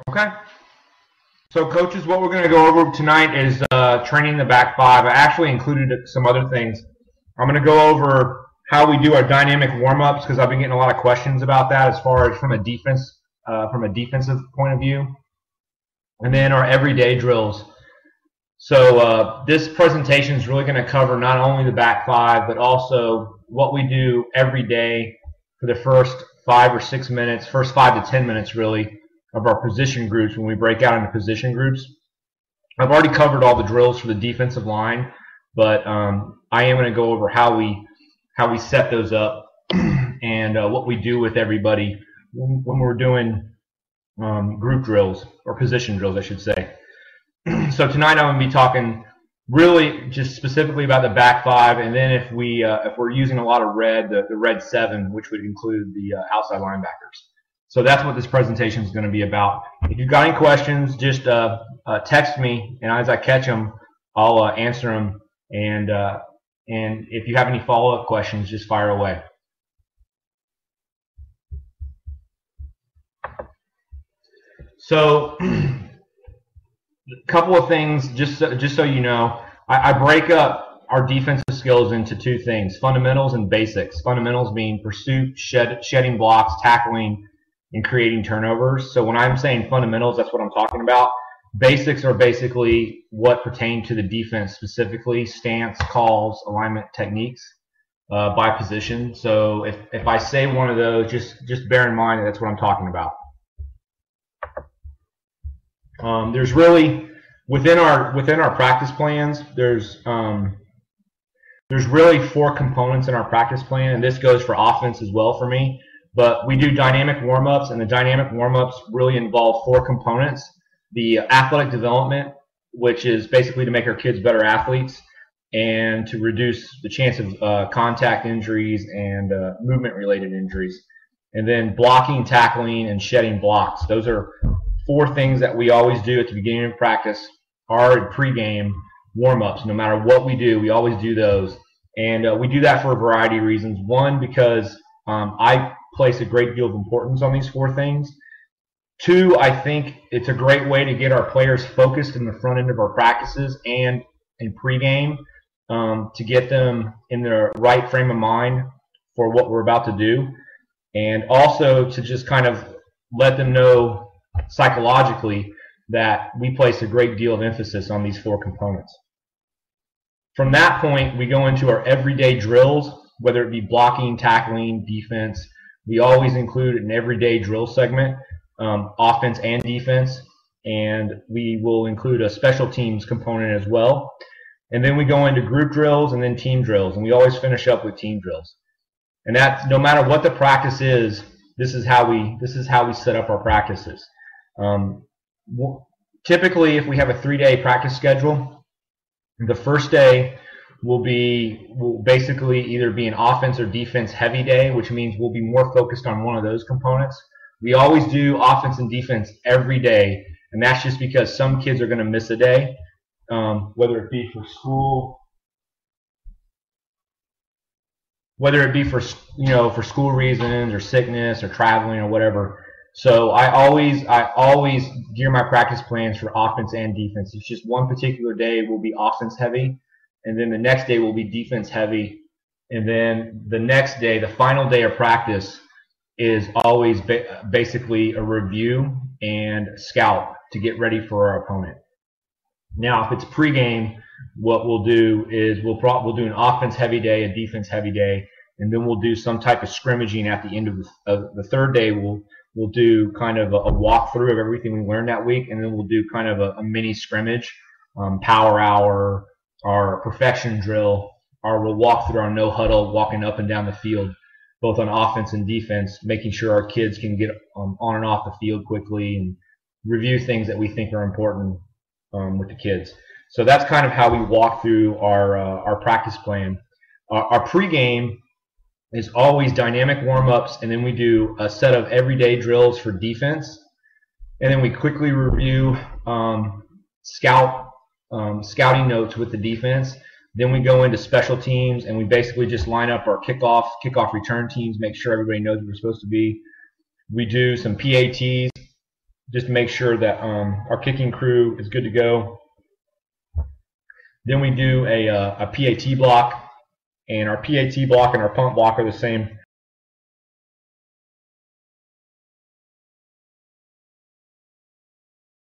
Okay. So, coaches, what we're going to go over tonight is training the back five. I actually included some other things. I'm going to go over how we do our dynamic warm-ups because I've been getting a lot of questions about that as far as from a defensive point of view, and then our everyday drills. So this presentation is really going to cover not only the back five, but also what we do every day for the first 5 or 6 minutes, first 5 to 10 minutes really, of our position groups when we break out into position groups. I've already covered all the drills for the defensive line, but I am going to go over how we set those up and what we do with everybody when we're doing group drills, or position drills, I should say. So tonight I'm going to be talking really just specifically about the back five, and then if we're using a lot of red, the red 7, which would include the outside linebackers. So that's what this presentation is going to be about. If you've got any questions, just text me, and as I catch them, I'll answer them. And if you have any follow-up questions, just fire away. So, a couple of things, just so you know, I break up our defensive skills into 2 things: fundamentals and basics. Fundamentals being pursuit, shedding blocks, tackling, and creating turnovers. So when I'm saying fundamentals, that's what I'm talking about. Basics are basically what pertain to the defense specifically: stance, calls, alignment, techniques by position. So if I say one of those, just bear in mind that that's what I'm talking about. There's really within our practice plans, there's really 4 components in our practice plan, and this goes for offense as well for me. But we do dynamic warm-ups, and the dynamic warm-ups really involve 4 components. The athletic development, which is basically to make our kids better athletes and to reduce the chance of contact injuries and movement-related injuries. And then blocking, tackling, and shedding blocks. Those are 4 things that we always do at the beginning of practice, our pregame warm-ups. No matter what we do, we always do those. And we do that for a variety of reasons. One, because I place a great deal of importance on these 4 things. 2, I think it's a great way to get our players focused in the front end of our practices and in pregame to get them in their right frame of mind for what we're about to do, and also to just kind of let them know psychologically that we place a great deal of emphasis on these 4 components. From that point, we go into our everyday drills, whether it be blocking, tackling, defense. We always include an everyday drill segment, offense and defense, and we will include a special teams component as well. And then we go into group drills and then team drills, and we always finish up with team drills. And that's no matter what the practice is, this is how we set up our practices. Typically, if we have a 3-day practice schedule, the first day will basically either be an offense or defense heavy day, which means we'll be more focused on one of those components. We always do offense and defense every day, and that's just because some kids are going to miss a day, whether it be for school, for school reasons or sickness or traveling or whatever. So I always gear my practice plans for offense and defense. It's just one particular day will be offense heavy, and then the next day will be defense heavy, and then the next day, the final day of practice, is always basically a review and scout to get ready for our opponent. Now, if it's pregame, what we'll do is we'll do an offense heavy day, a defense heavy day, and then we'll do some type of scrimmaging at the end of the 3rd day. We'll do kind of a walkthrough of everything we learned that week, and then we'll do kind of a mini scrimmage, power hour, our perfection drill, or we'll walk through our no huddle, walking up and down the field, both on offense and defense, making sure our kids can get on and off the field quickly and review things that we think are important with the kids. So that's kind of how we walk through our practice plan. Our pregame is always dynamic warm-ups, and then we do a set of everyday drills for defense, and then we quickly review scouting notes with the defense. Then we go into special teams, and we basically just line up our kickoff return teams, make sure everybody knows where we're supposed to be. We do some PATs, just to make sure that our kicking crew is good to go. Then we do a PAT block, and our PAT block and our pump block are the same